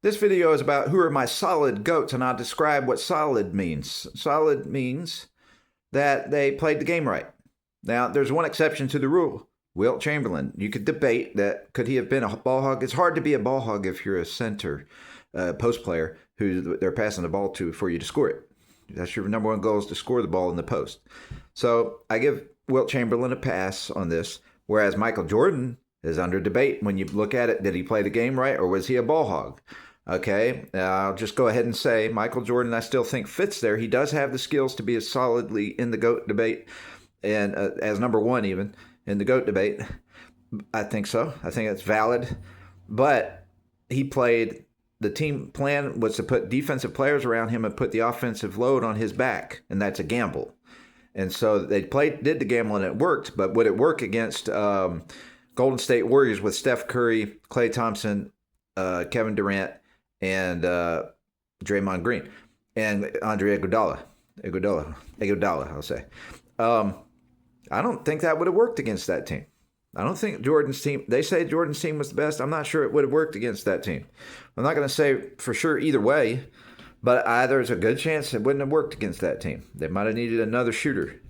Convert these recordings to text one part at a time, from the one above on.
This video is about who are my solid GOATs, and I'll describe what solid means. Solid means that they played the game right. Now, there's one exception to the rule. Wilt Chamberlain. You could debate that could he have been a ball hog. It's hard to be a ball hog if you're a center, post player who they're passing the ball to for you to score it. That's your number one goal, is to score the ball in the post. So I give Wilt Chamberlain a pass on this, whereas Michael Jordan is under debate. When you look at it, did he play the game right, or was he a ball hog? Okay, I'll just go ahead and say Michael Jordan, I still think, fits there. He does have the skills to be as solidly in the GOAT debate, and as number one even in the GOAT debate. I think so. I think that's valid. But he played, the team plan was to put defensive players around him and put the offensive load on his back, and that's a gamble. And so they did the gamble, and it worked. But would it work against Golden State Warriors with Steph Curry, Klay Thompson, Kevin Durant, and Draymond Green, and Andre Iguodala, I'll say. I don't think that would have worked against that team. I don't think Jordan's team, they say Jordan's team was the best. I'm not sure it would have worked against that team. I'm not going to say for sure either way, but there's a good chance it wouldn't have worked against that team. They might have needed another shooter,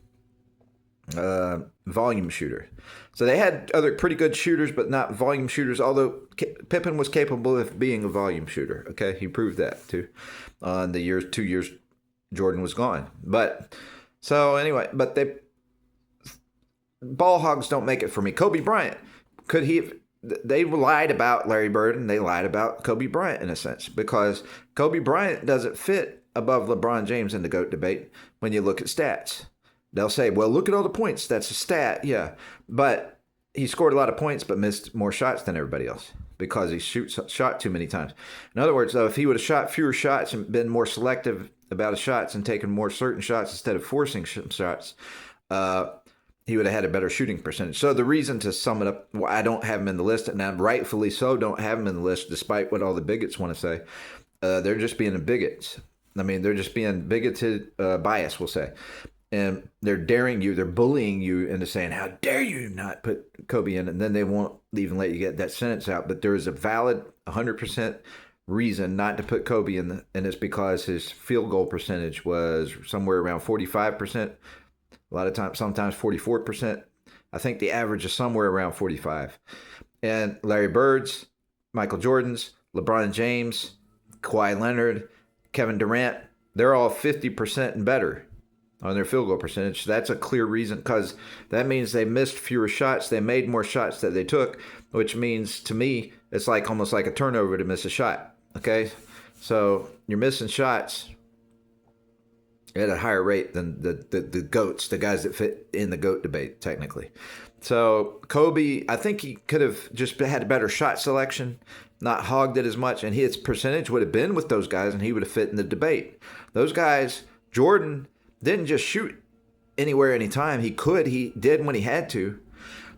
volume shooter. So they had other pretty good shooters, but not volume shooters, although Pippen was capable of being a volume shooter. Okay, he proved that too on the 2 years Jordan was gone. But so anyway, but ball hogs don't make it for me. Kobe Bryant, could he? They lied about Larry Bird and they lied about Kobe Bryant in a sense, because Kobe Bryant doesn't fit above LeBron James in the GOAT debate when you look at stats. They'll say, well, look at all the points. That's a stat. Yeah. But he scored a lot of points but missed more shots than everybody else because he shot too many times. In other words, though, if he would have shot fewer shots and been more selective about his shots and taken more certain shots instead of forcing shots, he would have had a better shooting percentage. So the reason, to sum it up, why I don't have him in the list, and I rightfully so don't have him in the list despite what all the bigots want to say, they're just being bigots. I mean, they're just being bigoted, bias, we'll say. And they're daring you, they're bullying you into saying, how dare you not put Kobe in? And then they won't even let you get that sentence out. But there is a valid 100% reason not to put Kobe in, and it's because his field goal percentage was somewhere around 45%. A lot of times, sometimes 44%. I think the average is somewhere around 45. And Larry Bird's, Michael Jordan's, LeBron James, Kawhi Leonard, Kevin Durant, they're all 50% and better on their field goal percentage. That's a clear reason, because that means they missed fewer shots. They made more shots that they took, which means to me, it's like almost like a turnover to miss a shot. Okay? So you're missing shots at a higher rate than the GOATs, the guys that fit in the GOAT debate, technically. So Kobe, I think he could have just had a better shot selection, not hogged it as much, and his percentage would have been with those guys, and he would have fit in the debate. Those guys, Jordan didn't just shoot anywhere, anytime. He did when he had to,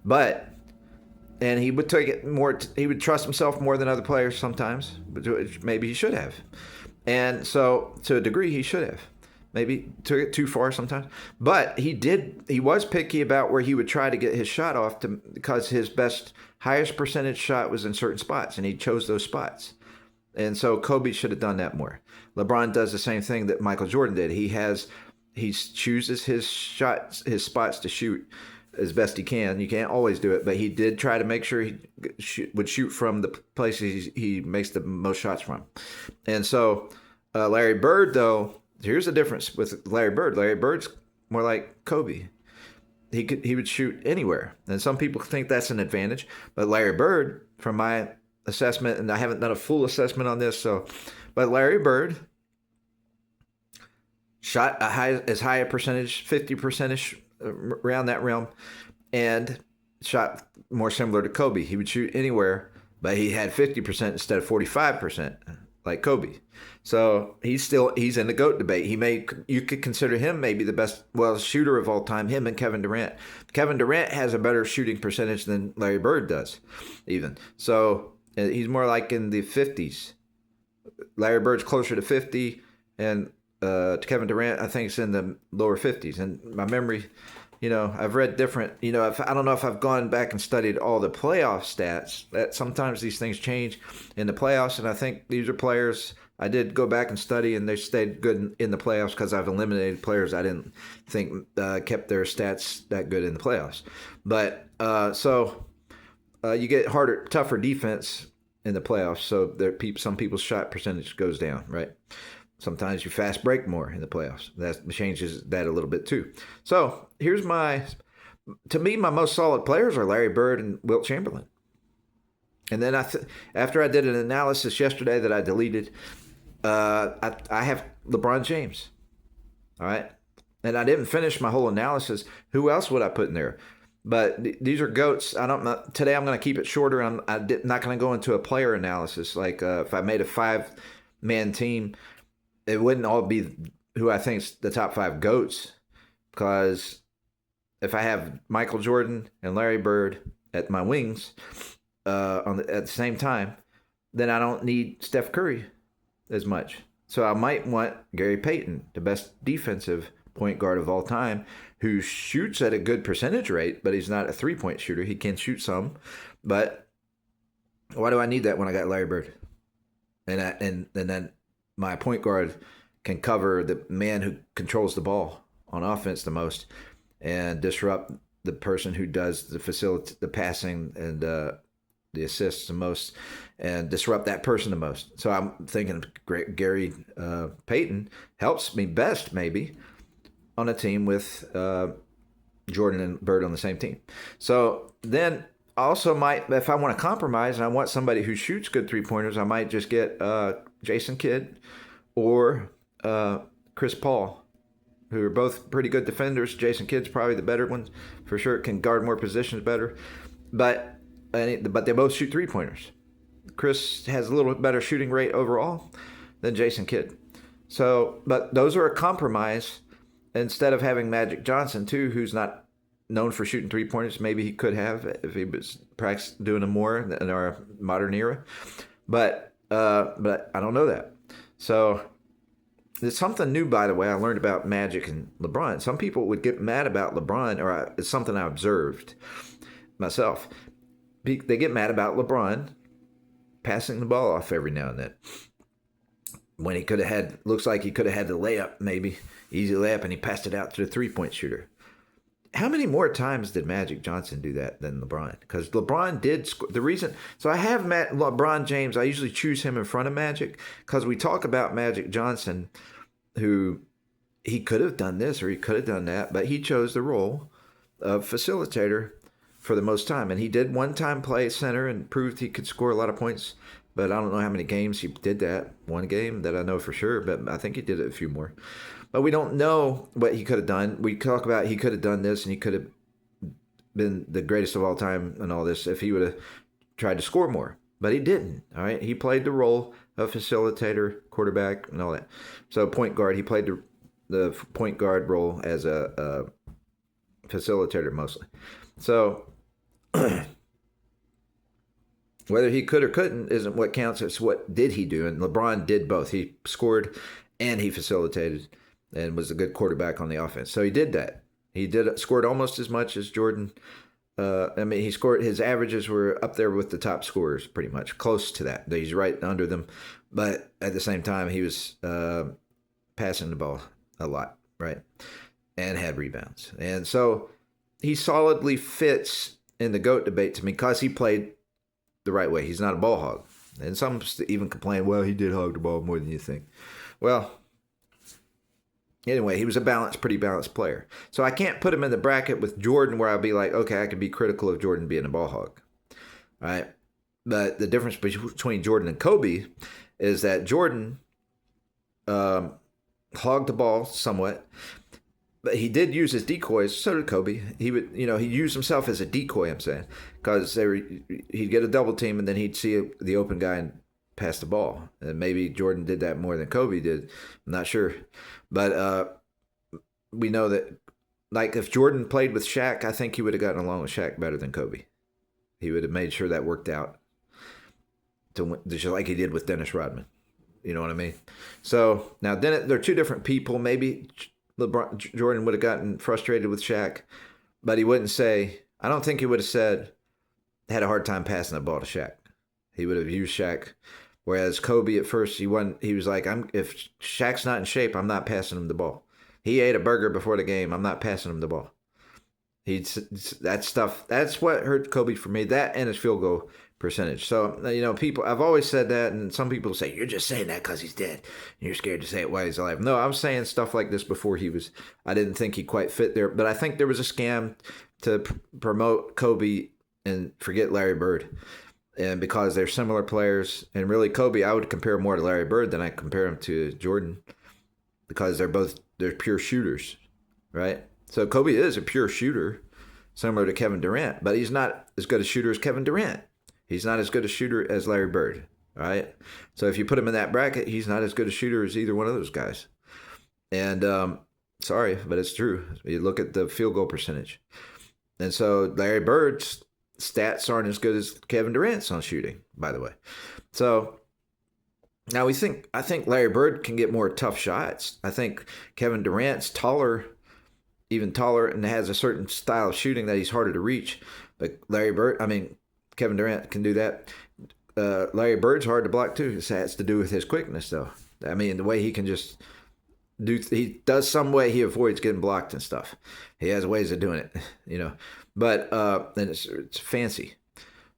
and he would take it more, he would trust himself more than other players sometimes, but maybe he should have. And so to a degree, he should have. Maybe took it too far sometimes. But he was picky about where he would try to get his shot off because his highest percentage shot was in certain spots, and he chose those spots. And so Kobe should have done that more. LeBron does the same thing that Michael Jordan did. He chooses his spots to shoot as best he can. You can't always do it, but he did try to make sure he would shoot from the places he makes the most shots from. And so Larry Bird, though, here's the difference with Larry Bird. Larry Bird's more like Kobe. He would shoot anywhere, and some people think that's an advantage. But Larry Bird, from my assessment, and I haven't done a full assessment on this, but Larry Bird shot as high a percentage, 50% around that realm, and shot more similar to Kobe. He would shoot anywhere, but he had 50% instead of 45%, like Kobe. So he's in the GOAT debate. You could consider him maybe the best, shooter of all time, him and Kevin Durant. Kevin Durant has a better shooting percentage than Larry Bird does, even. So he's more like in the 50s. Larry Bird's closer to 50, and to Kevin Durant, I think it's in the lower 50s. And my memory I've read different, I don't know if I've gone back and studied all the playoff stats. That sometimes these things change in the playoffs, and I think these are players I did go back and study, and they stayed good in the playoffs because I've eliminated players I didn't think kept their stats that good in the playoffs. But you get tougher defense in the playoffs, so some people's shot percentage goes down, right? Sometimes you fast break more in the playoffs. That changes that a little bit too. So here's to me, my most solid players are Larry Bird and Wilt Chamberlain. And then after I did an analysis yesterday that I deleted, I have LeBron James. All right. And I didn't finish my whole analysis. Who else would I put in there? But these are GOATs. I don't know. Today I'm going to keep it shorter. I'm not going to go into a player analysis. Like if I made a 5-man team, it wouldn't all be who I think is the top 5 GOATs, because if I have Michael Jordan and Larry Bird at my wings at the same time, then I don't need Steph Curry as much. So I might want Gary Payton, the best defensive point guard of all time, who shoots at a good percentage rate, but he's not a three-point shooter. He can shoot some, but why do I need that when I got Larry Bird? And then my point guard can cover the man who controls the ball on offense the most and disrupt the person who does the passing and the assists the most, and disrupt that person the most. So I'm thinking Gary Payton helps me best maybe on a team with Jordan and Bird on the same team. So then also might, if I want to compromise and I want somebody who shoots good three-pointers, I might just get Jason Kidd or Chris Paul, who are both pretty good defenders. Jason Kidd's probably the better one for sure. Can guard more positions better, but they both shoot three-pointers. Chris has a little bit better shooting rate overall than Jason Kidd. So, but those are a compromise. Instead of having Magic Johnson too, who's not known for shooting three-pointers, maybe he could have if he was doing them more in our modern era. But I don't know that. So there's something new, by the way, I learned about Magic and LeBron. Some people would get mad about LeBron, or it's something I observed myself. They get mad about LeBron passing the ball off every now and then, when he looks like he could have had the layup, maybe easy layup, and he passed it out to the three-point shooter. How many more times did Magic Johnson do that than LeBron? Because LeBron did score. So I have LeBron James. I usually choose him in front of Magic because we talk about Magic Johnson, who he could have done this or he could have done that, but he chose the role of facilitator for the most time. And he did one time play center and proved he could score a lot of points. But I don't know how many games he did that. One game that I know for sure, but I think he did it a few more. But we don't know what he could have done. We talk about he could have done this and he could have been the greatest of all time and all this if he would have tried to score more. But he didn't, all right? He played the role of facilitator, quarterback, and all that. So point guard, he played the point guard role as a facilitator mostly. So whether he could or couldn't isn't what counts. It's what did he do. And LeBron did both. He scored and he facilitated and was a good quarterback on the offense. So he did that. He scored almost as much as Jordan. He scored. His averages were up there with the top scorers, pretty much close to that. He's right under them, but at the same time, he was passing the ball a lot, right, and had rebounds. And so he solidly fits in the GOAT debate to me because he played the right way. He's not a ball hog. And some even complain, well, he did hog the ball more than you think. Well, anyway, he was a pretty balanced player. So I can't put him in the bracket with Jordan where I'll be like, okay, I can be critical of Jordan being a ball hog. All right. But the difference between Jordan and Kobe is that Jordan hogged the ball somewhat, but he did use his decoys. So did Kobe. He used himself as a decoy, I'm saying, because he'd get a double team and then he'd see the open guy and pass the ball. And maybe Jordan did that more than Kobe did. I'm not sure. But we know that, like, if Jordan played with Shaq, I think he would have gotten along with Shaq better than Kobe. He would have made sure that worked out, just like he did with Dennis Rodman. You know what I mean? So now they're two different people. Maybe Jordan would have gotten frustrated with Shaq but he wouldn't say. I don't think he would have said had a hard time passing the ball to Shaq. He would have used Shaq. Whereas Kobe at first he wasn't. He was like, if Shaq's not in shape, I'm not passing him the ball. He ate a burger before the game. I'm not passing him the ball. That stuff. That's what hurt Kobe for me. That and his field goal percentage. So people. I've always said that, and some people say you're just saying that because he's dead. You're scared to say it while he's alive. No, I was saying stuff like this before he was. I didn't think he quite fit there, but I think there was a scam to promote Kobe and forget Larry Bird. And because they're similar players, and really Kobe, I would compare more to Larry Bird than I compare him to Jordan, because they're pure shooters, right? So Kobe is a pure shooter, similar to Kevin Durant, but he's not as good a shooter as Kevin Durant. He's not as good a shooter as Larry Bird, right? So if you put him in that bracket, he's not as good a shooter as either one of those guys. And sorry, but it's true. You look at the field goal percentage, and so Larry Bird's stats aren't as good as Kevin Durant's on shooting, by the way. So now I think Larry Bird can get more tough shots. I think Kevin Durant's taller, even taller, and has a certain style of shooting that he's harder to reach. But Kevin Durant can do that. Larry Bird's hard to block too. It has to do with his quickness, though. I mean, the way he can just he does some way he avoids getting blocked and stuff. He has ways of doing it, But and it's fancy,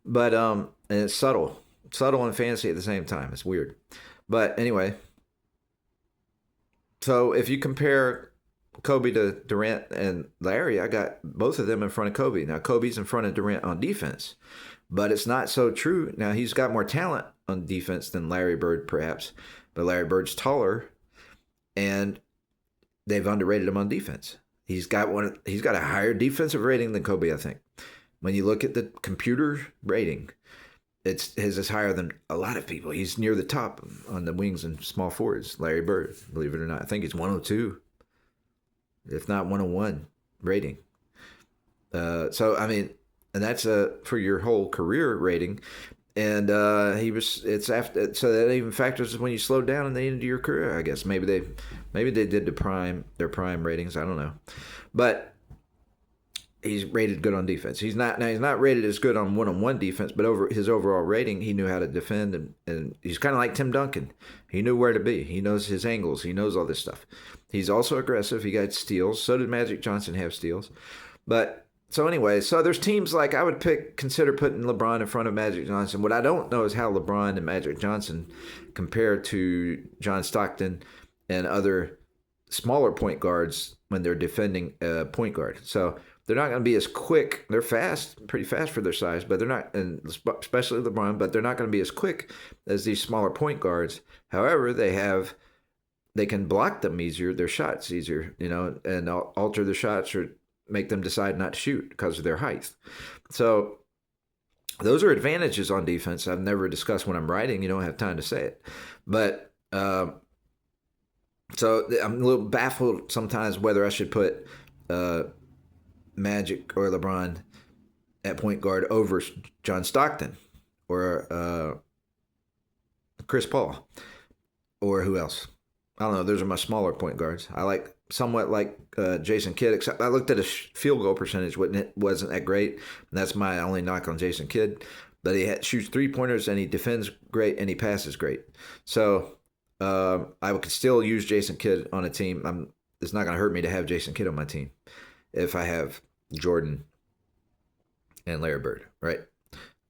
but and it's subtle and fancy at the same time. It's weird, but anyway. So if you compare Kobe to Durant and Larry, I got both of them in front of Kobe. Now Kobe's in front of Durant on defense, but it's not so true. Now he's got more talent on defense than Larry Bird, perhaps, but Larry Bird's taller, and they've underrated him on defense. He's got a higher defensive rating than Kobe, I think. When you look at the computer rating, his is higher than a lot of people. He's near the top on the wings and small forwards. Larry Bird, believe it or not, I think he's 102, if not 101 rating. So I mean, and that's for your whole career rating. And it's after, so that even factors when you slow down in the end of your career, I guess. Maybe they did their prime ratings. I don't know, but he's rated good on defense. He's not rated as good on one-on-one defense, but over his overall rating, he knew how to defend, and he's kind of like Tim Duncan. He knew where to be. He knows his angles. He knows all this stuff. He's also aggressive. He got steals. So did Magic Johnson have steals, but. So anyway, so there's teams like I would consider putting LeBron in front of Magic Johnson. What I don't know is how LeBron and Magic Johnson compare to John Stockton and other smaller point guards when they're defending a point guard. So they're not going to be as quick. They're fast, pretty fast for their size, but they're not, and especially LeBron, but they're not going to be as quick as these smaller point guards. However, they can block them easier, their shots easier, and alter their shots or make them decide not to shoot because of their height. So those are advantages on defense I've never discussed when I'm writing. You don't have time to say it. But so I'm a little baffled sometimes whether I should put Magic or LeBron at point guard over John Stockton or Chris Paul or who else. I don't know. Those are my smaller point guards. I somewhat like Jason Kidd, except I looked at his field goal percentage. It wasn't that great. And that's my only knock on Jason Kidd. But he shoots three-pointers, and he defends great, and he passes great. So I could still use Jason Kidd on a team. It's not going to hurt me to have Jason Kidd on my team if I have Jordan and Larry Bird, right?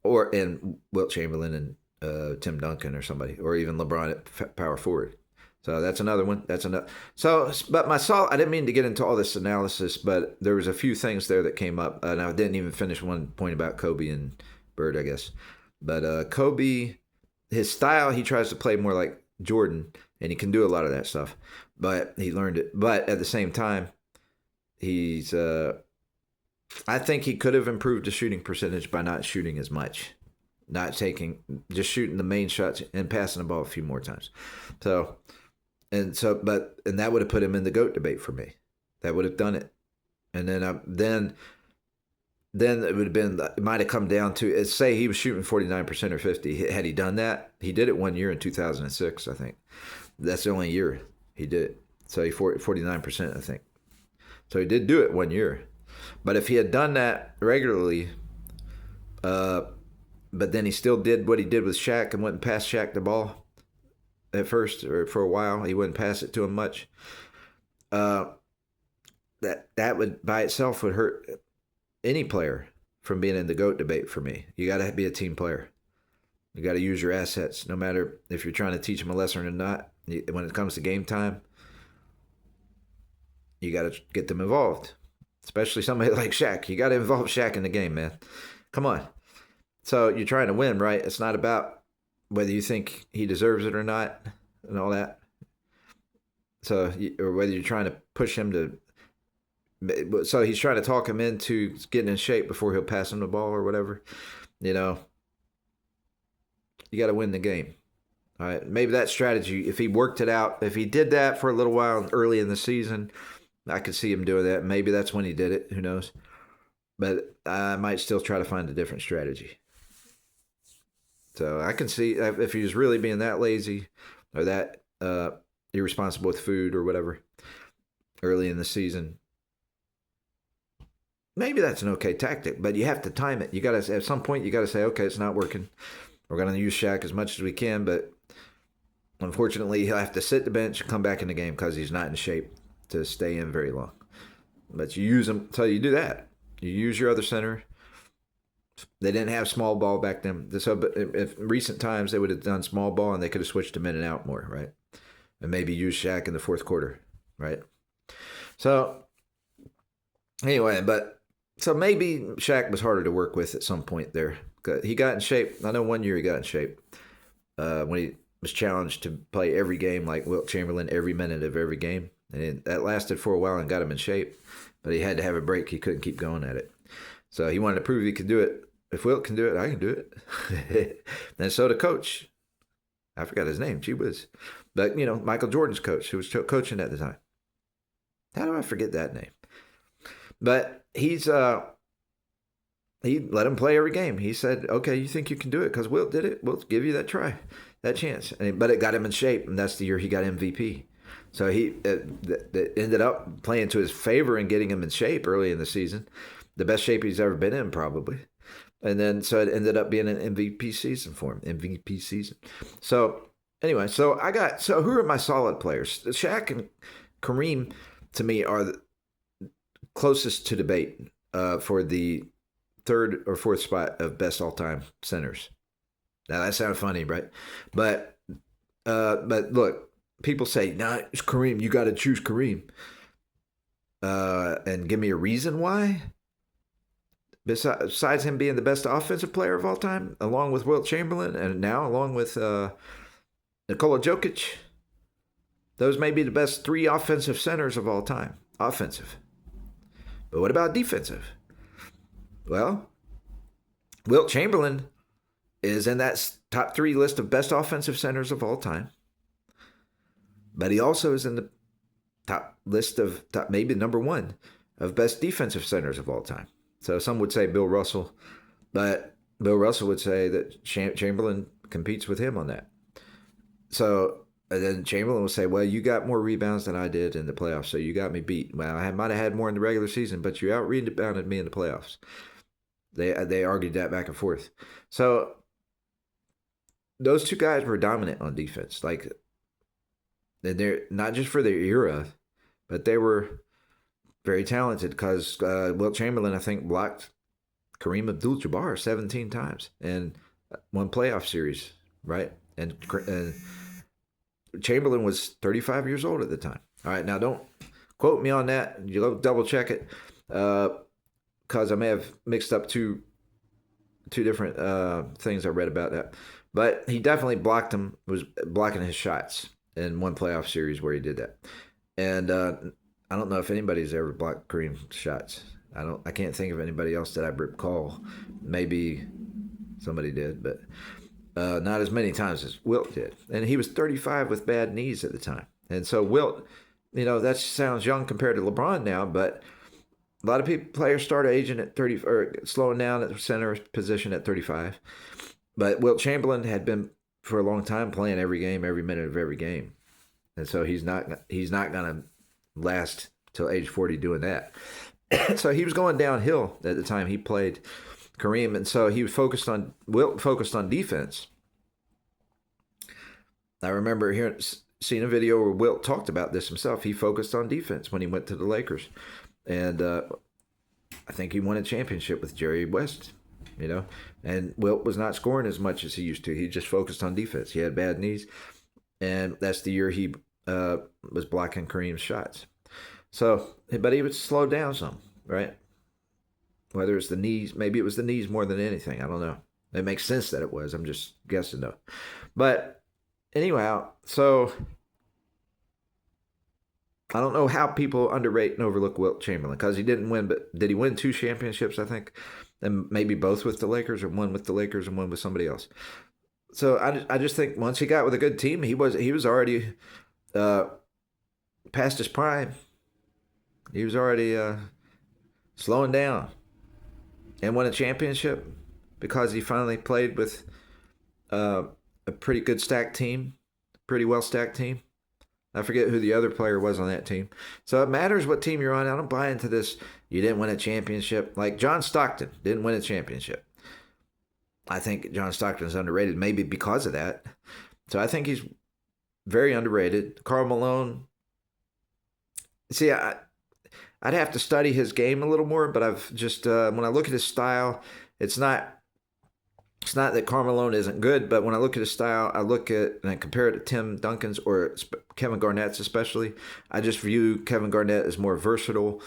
And Wilt Chamberlain and Tim Duncan or somebody, or even LeBron at power forward. So that's another one. So, but I didn't mean to get into all this analysis, but there was a few things there that came up, and I didn't even finish one point about Kobe and Bird, I guess. But Kobe, his style, he tries to play more like Jordan, and he can do a lot of that stuff, but he learned it. But at the same time, I think he could have improved the shooting percentage by not shooting as much, just shooting the main shots and passing the ball a few more times. And that would have put him in the GOAT debate for me. That would have done it. And then it would have been, it might have come down to, say he was shooting 49% or 50. Had he done that, he did it 1 year in 2006, I think. That's the only year he did it. So he 49%, I think. So he did do it 1 year. But if he had done that regularly, but then he still did what he did with Shaq and wouldn't pass Shaq the ball at first or for a while, he wouldn't pass it to him much. That would by itself would hurt any player from being in the GOAT debate for me. You got to be a team player. You got to use your assets, no matter if you're trying to teach them a lesson or not. When it comes to game time, you got to get them involved, especially somebody like Shaq. You got to involve Shaq in the game, man. Come on. So you're trying to win, right? It's not about whether you think he deserves it or not and all that. So, or whether you're trying to push him to. So he's trying to talk him into getting in shape before he'll pass him the ball or whatever. You know, you got to win the game. All right. Maybe that strategy, if he worked it out, if he did that for a little while early in the season, I could see him doing that. Maybe that's when he did it. Who knows? But I might still try to find a different strategy. So I can see if he was really being that lazy or that irresponsible with food or whatever early in the season, maybe that's an okay tactic, but you have to time it. You got to, at some point, you got to say, okay, it's not working. We're going to use Shaq as much as we can, but unfortunately, he'll have to sit the bench and come back in the game because he's not in shape to stay in very long. But you use him, so you do that. You use your other center. They didn't have small ball back then. So, but if in recent times, they would have done small ball and they could have switched him in and out more, right? And maybe use Shaq in the fourth quarter, right? So, anyway, so maybe Shaq was harder to work with at some point there. He got in shape. I know one year he got in shape when he was challenged to play every game like Wilt Chamberlain, every minute of every game. And that lasted for a while and got him in shape. But he had to have a break. He couldn't keep going at it. So he wanted to prove he could do it. If Wilt can do it, I can do it. And so the coach, I forgot his name, gee whiz. But, Michael Jordan's coach, who was coaching at the time. How do I forget that name? But he let him play every game. He said, okay, you think you can do it because Wilt did it? We'll give you that try, that chance. But it got him in shape, and that's the year he got MVP. So he ended up playing to his favor and getting him in shape early in the season. The best shape he's ever been in, probably. And then, so it ended up being an MVP season for him. MVP season. So, anyway, so who are my solid players? Shaq and Kareem, to me, are the closest to debate for the third or fourth spot of best all-time centers. Now, that sounds funny, right? But look, people say, nah, it's Kareem. You got to choose Kareem. And give me a reason why. Besides him being the best offensive player of all time, along with Wilt Chamberlain, and now along with Nikola Jokic, those may be the best three offensive centers of all time. Offensive. But what about defensive? Well, Wilt Chamberlain is in that top three list of best offensive centers of all time. But he also is in the top list of maybe number one of best defensive centers of all time. So some would say Bill Russell, but Bill Russell would say that Chamberlain competes with him on that. So and then Chamberlain would say, well, you got more rebounds than I did in the playoffs, so you got me beat. Well, I might have had more in the regular season, but you out-rebounded me in the playoffs. They argued that back and forth. So those two guys were dominant on defense. Like, they're not just for their era, but they were very talented because Wilt Chamberlain, I think, blocked Kareem Abdul-Jabbar 17 times in one playoff series, right? And Chamberlain was 35 years old at the time. All right, now don't quote me on that. You'll double check it because I may have mixed up two different things I read about that. But he definitely was blocking his shots in one playoff series where he did that. And I don't know if anybody's ever blocked Kareem's shots. I can't think of anybody else that I recall. Maybe somebody did, but not as many times as Wilt did. And he was 35 with bad knees at the time. And so Wilt, that sounds young compared to LeBron now, but a lot of players start aging at 30 or slowing down at the center position at 35. But Wilt Chamberlain had been for a long time playing every game, every minute of every game. And so he's not going to last till age 40 doing that. So he was going downhill at the time he played Kareem, and so he was focused on Wilt focused on defense. I remember seeing a video where Wilt talked about this himself. He focused on defense when he went to the Lakers, and I think he won a championship with Jerry West. And Wilt was not scoring as much as he used to. He just focused on defense. He had bad knees, and that's the year he was blocking Kareem's shots. So, but he would slow down some, right? Whether it's the knees, maybe it was the knees more than anything. I don't know. It makes sense that it was. I'm just guessing though. But anyhow, so I don't know how people underrate and overlook Wilt Chamberlain because he didn't win, but did he win 2 championships, I think? And maybe both with the Lakers or one with the Lakers and one with somebody else. So I just think once he got with a good team, he was already past his prime. He was already slowing down and won a championship because he finally played with a pretty good stacked team, pretty well stacked team. I forget who the other player was on that team. So it matters what team you're on. I don't buy into this. You didn't win a championship. Like John Stockton didn't win a championship. I think John Stockton's underrated maybe because of that. So I think he's very underrated. Karl Malone. See, I'd have to study his game a little more, but I've just when I look at his style, it's not that Karl Malone isn't good, but when I look at his style, I look at and I compare it to Tim Duncan's or Kevin Garnett's especially. I just view Kevin Garnett as more versatile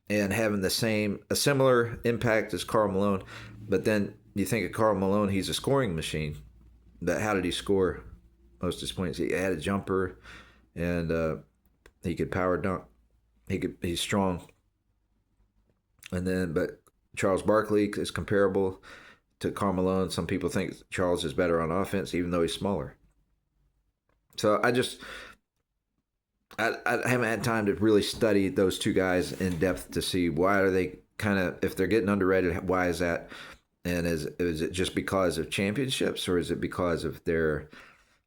and having a similar impact as Karl Malone. But then you think of Karl Malone, he's a scoring machine. But how did he score most of his points? He had a jumper, and he could power dunk. He's strong. But Charles Barkley is comparable to Karl Malone. Some people think Charles is better on offense, even though he's smaller. So I haven't had time to really study those two guys in depth to see why are they if they're getting underrated, why is that? And is it just because of championships, or is it because of their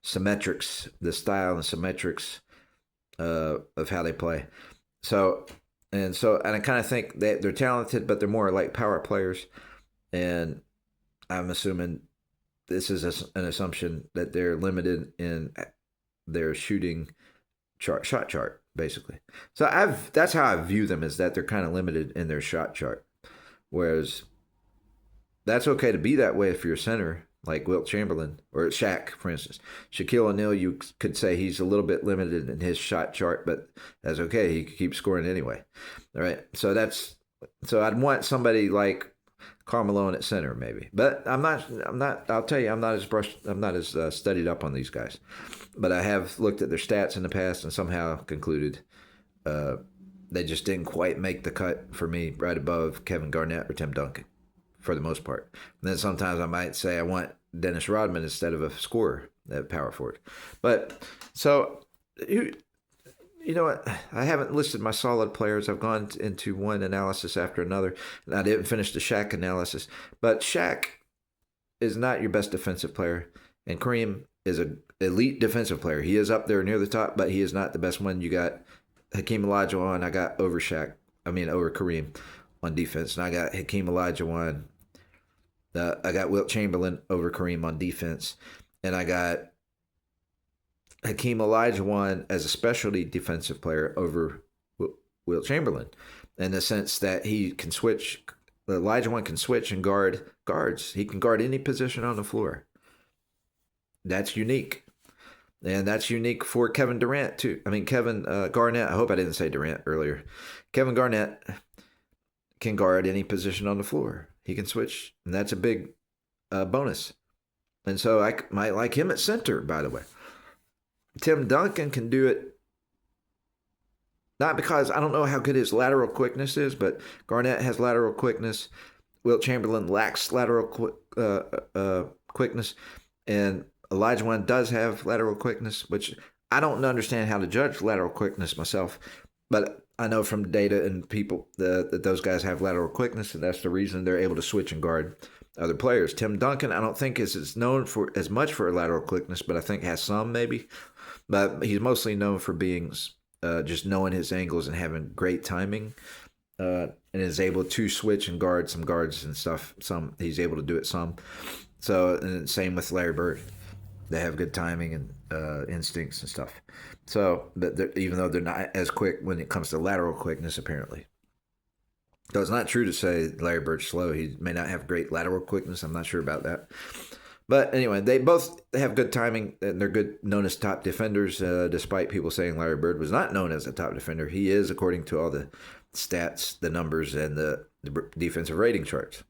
symmetrics, the style and symmetrics of how they play? So I kind of think that they're talented, but they're more like power players. And I'm assuming this is an assumption that they're limited in their shooting shot chart, basically. So that's how I view them, is that they're kind of limited in their shot chart. Whereas that's okay to be that way if you're a center, like Wilt Chamberlain or Shaq, for instance. Shaquille O'Neal, you could say he's a little bit limited in his shot chart, but that's okay. He could keep scoring anyway. All right. So I'd want somebody like Karl Malone at center, maybe. But I'm not. I'll tell you, I'm not as studied up on these guys. But I have looked at their stats in the past and somehow concluded they just didn't quite make the cut for me, right above Kevin Garnett or Tim Duncan, for the most part. And then sometimes I might say I want Dennis Rodman instead of a scorer at power forward. But so you know what? I haven't listed my solid players. I've gone into one analysis after another, and I didn't finish the Shaq analysis. But Shaq is not your best defensive player, and Kareem is an elite defensive player. He is up there near the top, but he is not the best one. You got Hakeem Olajuwon. I got over Kareem on defense, and I got Hakeem Olajuwon. I got Wilt Chamberlain over Kareem on defense, and I got Hakeem Olajuwon as a specialty defensive player over Wilt Chamberlain, in the sense that he can switch. Olajuwon can switch and guard guards. He can guard any position on the floor. That's unique. And that's unique for Kevin Durant, too. Kevin Garnett. I hope I didn't say Durant earlier. Kevin Garnett can guard any position on the floor. He can switch, and that's a big bonus. And so I might like him at center, by the way. Tim Duncan can do it, not because I don't know how good his lateral quickness is, but Garnett has lateral quickness. Wilt Chamberlain lacks lateral quickness, and Olajuwon does have lateral quickness, which I don't understand how to judge lateral quickness myself, but I know from data and people that those guys have lateral quickness, and that's the reason they're able to switch and guard other players. Tim Duncan, I don't think is known for as much for lateral quickness, but I think has some maybe. But he's mostly known for being just knowing his angles and having great timing and is able to switch and guard some guards and stuff. Some he's able to do it some. So and same with Larry Bird. They have good timing and instincts and stuff. So, but even though they're not as quick when it comes to lateral quickness, apparently. So it's not true to say Larry Bird's slow. He may not have great lateral quickness. I'm not sure about that. But anyway, they both have good timing, and they're good, known as top defenders, despite people saying Larry Bird was not known as a top defender. He is, according to all the stats, the numbers, and the defensive rating charts.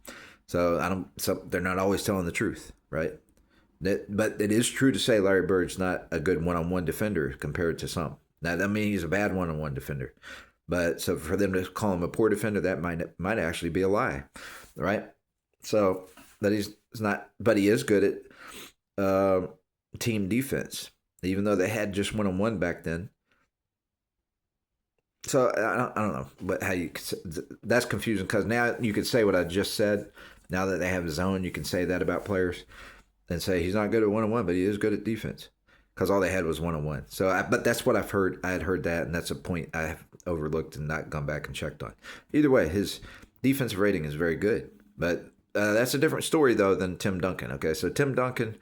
So they're not always telling the truth, right? But it is true to say Larry Bird's not a good one-on-one defender compared to some. Now, that means he's a bad one-on-one defender. But so for them to call him a poor defender, that might actually be a lie, right? So that he's not, but he is good at team defense, even though they had just one-on-one back then. So I don't know, but that's confusing because now you could say what I just said. Now that they have zone, you can say that about players and say he's not good at one-on-one, but he is good at defense. Because all they had was one-on-one. But that's what I've heard. I had heard that, and that's a point I have overlooked and not gone back and checked on. Either way, his defensive rating is very good. But that's a different story, though, than Tim Duncan. Okay, so Tim Duncan,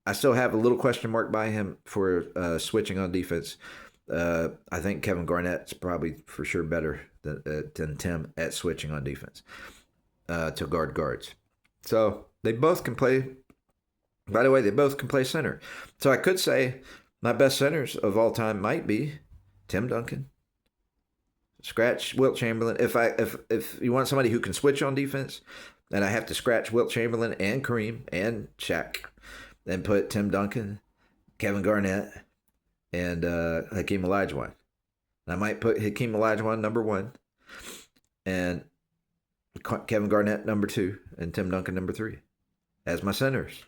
I still have a little question mark by him for switching on defense. I think Kevin Garnett's probably for sure better than Tim at switching on defense to guard guards. So they both can play. By the way, they both can play center. So I could say my best centers of all time might be Tim Duncan. Scratch Wilt Chamberlain. If you want somebody who can switch on defense, then I have to scratch Wilt Chamberlain and Kareem and Shaq. Then put Tim Duncan, Kevin Garnett, and Hakeem Olajuwon. I might put Hakeem Olajuwon number 1, and Kevin Garnett number 2, and Tim Duncan number 3 as my centers.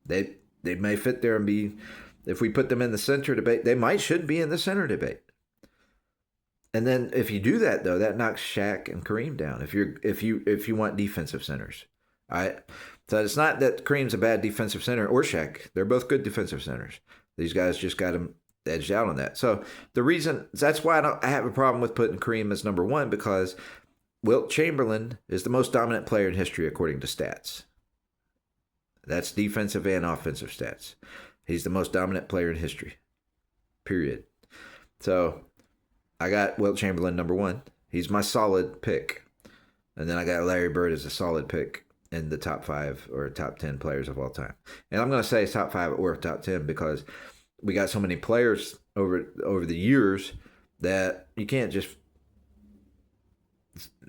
They may fit there and be, if we put them in the center debate, they should be in the center debate. And then if you do that though, that knocks Shaq and Kareem down. If you want defensive centers, all right. So it's not that Kareem's a bad defensive center or Shaq. They're both good defensive centers. These guys just got him edged out on that. So the reason that's why I have a problem with putting Kareem as number 1 because Wilt Chamberlain is the most dominant player in history according to stats. That's defensive and offensive stats. He's the most dominant player in history. Period. So I got Wilt Chamberlain number 1. He's my solid pick. And then I got Larry Bird as a solid pick in the top 5 or top 10 players of all time. And I'm going to say top 5 or top 10 because we got so many players over the years that you can't just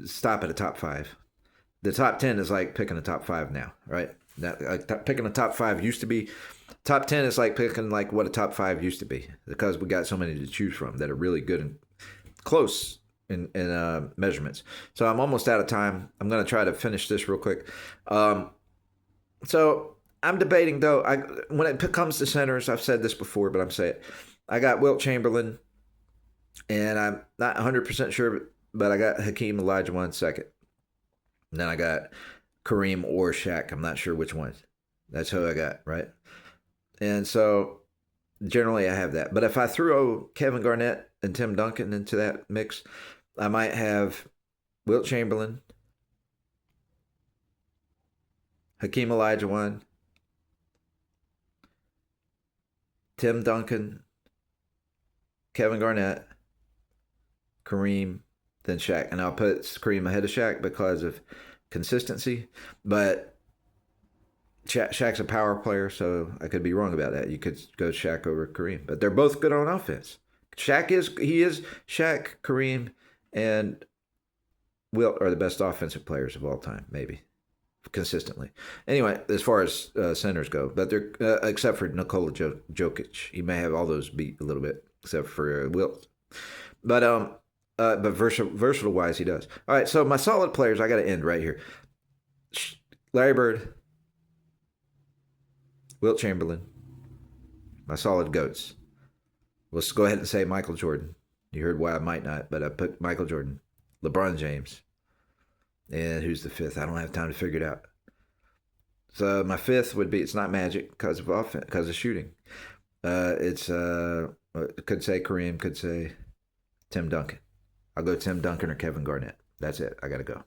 stop at a top 5. The top 10 is like picking a top 5 now, right? Picking a top 5 used to be. Top 10 is like picking like what a top 5 used to be because we got so many to choose from that are really good and close in measurements. So I'm almost out of time. I'm going to try to finish this real quick. So I'm debating though. When it comes to centers, I've said this before, but I'm saying it. I got Wilt Chamberlain, and I'm not 100% sure, but I got Hakeem Olajuwon second. And then I got Kareem or Shaq. I'm not sure which one. That's who I got, right? And so generally I have that. But if I threw Kevin Garnett and Tim Duncan into that mix, I might have Wilt Chamberlain, Hakeem Olajuwon, Tim Duncan, Kevin Garnett, Kareem, then Shaq. And I'll put Kareem ahead of Shaq because of consistency, but Shaq's a power player, so I could be wrong about that. You could go Shaq over Kareem, but they're both good on offense. Shaq, Kareem, and Wilt are the best offensive players of all time, maybe consistently. Anyway, as far as centers go, but they're except for Nikola Jokic, he may have all those beat a little bit, except for Wilt, but versatile wise, he does. All right, so my solid players, I got to end right here. Larry Bird, Wilt Chamberlain, my solid goats. Let's go ahead and say Michael Jordan. You heard why I might not, but I put Michael Jordan, LeBron James, and who's the 5th? I don't have time to figure it out. So my 5th would be, it's not Magic because of offense, because of shooting. Could say Kareem, could say Tim Duncan. I'll go Tim Duncan or Kevin Garnett. That's it. I got to go.